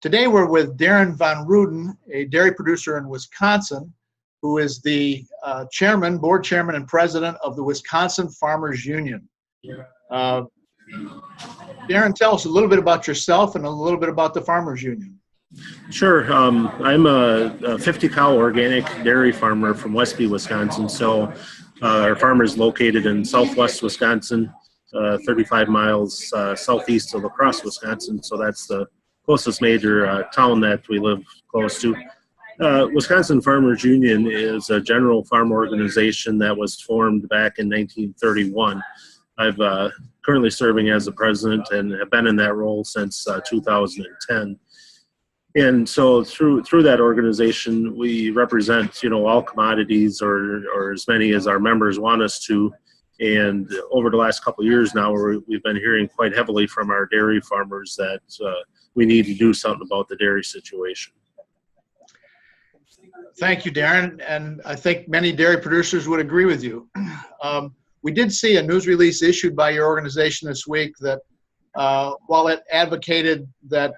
Today we're with Darin Von Ruden, a dairy producer in Wisconsin, who is the board chairman and president of the Wisconsin Farmers Union. Darin, tell us a little bit about yourself and a little bit about the Farmers Union. Sure. I'm a 50 cow organic dairy farmer from Westby, Wisconsin. So our farm is located in southwest Wisconsin, 35 miles southeast of La Crosse, Wisconsin. So that's the closest major town that we live close to. Wisconsin Farmers Union is a general farm organization that was formed back in 1931. I've currently serving as the president and have been in that role since 2010. And so through that organization, we represent, all commodities or as many as our members want us to. And over the last couple of years now, we've been hearing quite heavily from our dairy farmers that we need to do something about the dairy situation. Thank you, Darin. And I think many dairy producers would agree with you. We did see a news release issued by your organization this week that while it advocated that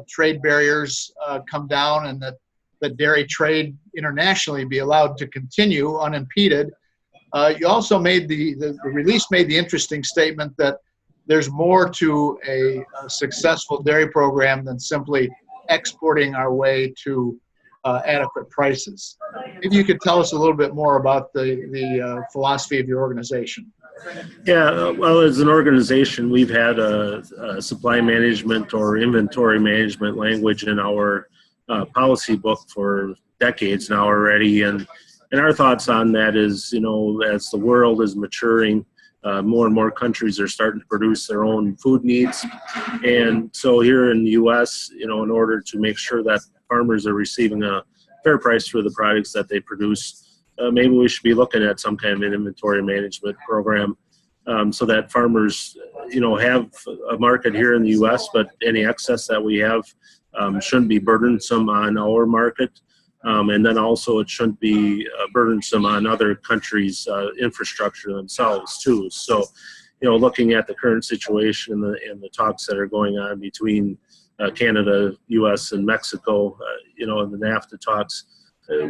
trade barriers come down and that dairy trade internationally be allowed to continue unimpeded, you also made the release made the interesting statement that there's more to a successful dairy program than simply exporting our way to adequate prices. Maybe you could tell us a little bit more about the philosophy of your organization. Yeah, well, as an organization, we've had a supply management or inventory management language in our policy book for decades now already. And our thoughts on that is, as the world is maturing, more and more countries are starting to produce their own food needs. And so here in the U.S., in order to make sure that farmers are receiving a fair price for the products that they produce, maybe we should be looking at some kind of an inventory management program so that farmers, have a market here in the U.S., but any excess that we have shouldn't be burdensome on our market. And then also it shouldn't be burdensome on other countries' infrastructure themselves too. So, looking at the current situation and the talks that are going on between Canada, U.S., and Mexico, in the NAFTA talks,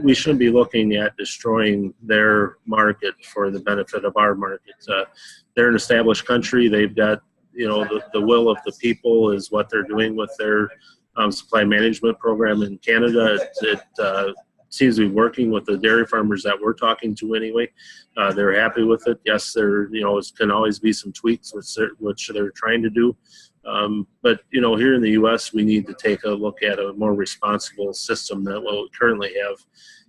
we shouldn't be looking at destroying their market for the benefit of our market. They're an established country. They've got, the will of the people is what they're doing with their supply management program in Canada. It seems to be working with the dairy farmers that we're talking to anyway. They're happy with it. Yes, there can always be some tweaks which they're trying to do. But here in the U.S., we need to take a look at a more responsible system than what we currently have.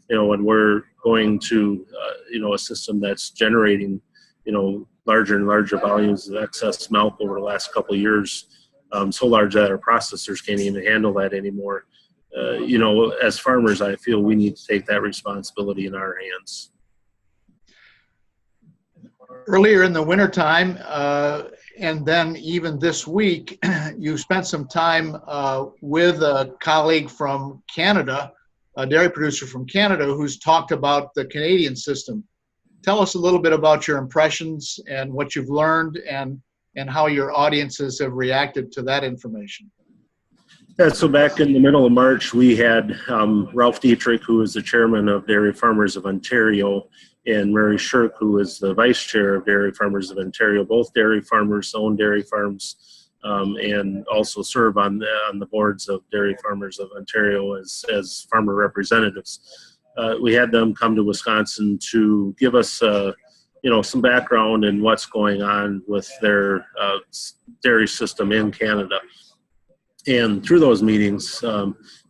When we're going to a system that's generating larger and larger volumes of excess milk over the last couple of years. So large that our processors can't even handle that anymore. As farmers, I feel we need to take that responsibility in our hands. Earlier in the wintertime, and then even this week, you spent some time with a colleague from Canada, a dairy producer from Canada, who's talked about the Canadian system. Tell us a little bit about your impressions and what you've learned and how your audiences have reacted to that information. Yeah, so back in the middle of March, we had Ralph Dietrich, who is the chairman of Dairy Farmers of Ontario, and Mary Shirk, who is the vice chair of Dairy Farmers of Ontario. Both dairy farmers own dairy farms and also serve on the boards of Dairy Farmers of Ontario as farmer representatives. We had them come to Wisconsin to give us some background in what's going on with their dairy system in Canada. And through those meetings,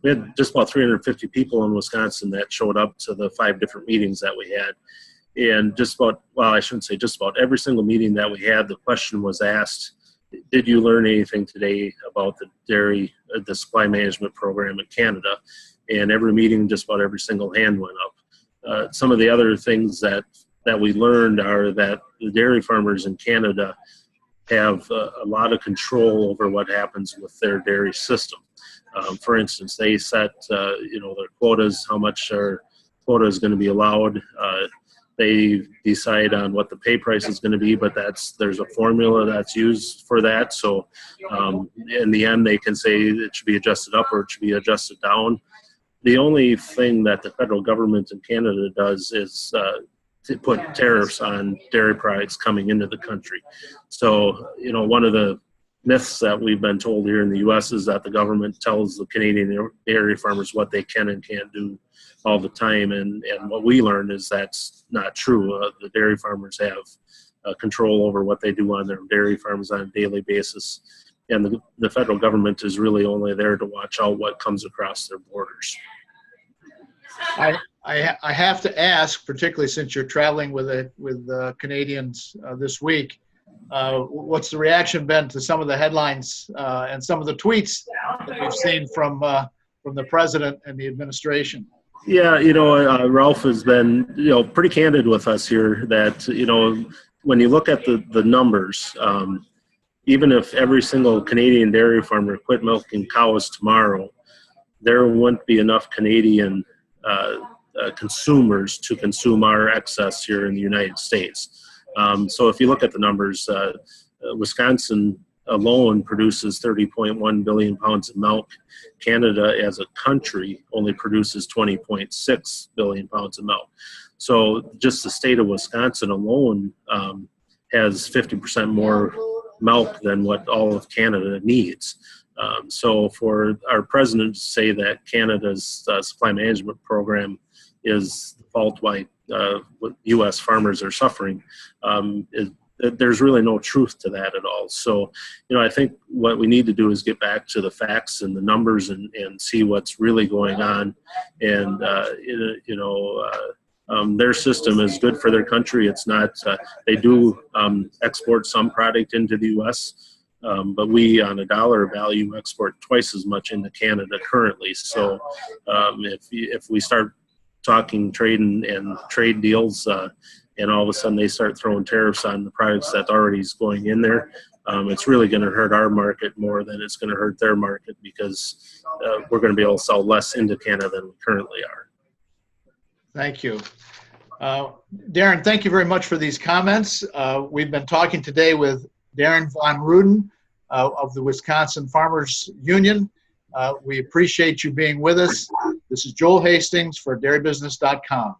we had just about 350 people in Wisconsin that showed up to the 5 different meetings that we had. And I shouldn't say just about, every single meeting that we had, the question was asked, did you learn anything today about the supply management program in Canada? And every meeting, just about every single hand went up. Some of the other things that we learned are that the dairy farmers in Canada have a lot of control over what happens with their dairy system. For instance, they set their quotas, how much their quota is going to be allowed. they decide on what the pay price is going to be, but there's a formula that's used for that. So in the end, they can say it should be adjusted up or it should be adjusted down. The only thing that the federal government in Canada does is to put tariffs on dairy products coming into the country. So, one of the myths that we've been told here in the U.S. is that the government tells the Canadian dairy farmers what they can and can't do all the time. And what we learned is that's not true. The dairy farmers have control over what they do on their dairy farms on a daily basis. And the federal government is really only there to watch out what comes across their borders. I have to ask, particularly since you're traveling with Canadians this week, what's the reaction been to some of the headlines and some of the tweets that we've seen from the president and the administration? Yeah, Ralph has been, pretty candid with us here that, when you look at the numbers, even if every single Canadian dairy farmer quit milking cows tomorrow, there wouldn't be enough Canadian consumers to consume our excess here in the United States. So if you look at the numbers, Wisconsin alone produces 30.1 billion pounds of milk. Canada as a country only produces 20.6 billion pounds of milk. So just the state of Wisconsin alone has 50% more milk than what all of Canada needs. So for our president to say that Canada's supply management program is the fault why U.S. farmers are suffering, there's really no truth to that at all. So, I think what we need to do is get back to the facts and the numbers and see what's really going on. And, their system is good for their country. It's not, they do export some product into the U.S., but we, on a dollar value, export twice as much into Canada currently. So if we start talking trade and trade deals, and all of a sudden they start throwing tariffs on the products that already is going in there, it's really going to hurt our market more than it's going to hurt their market, because we're going to be able to sell less into Canada than we currently are. Thank you. Darin, thank you very much for these comments. We've been talking today with Darin Von Ruden of the Wisconsin Farmers Union. We appreciate you being with us. This is Joel Hastings for DairyBusiness.com.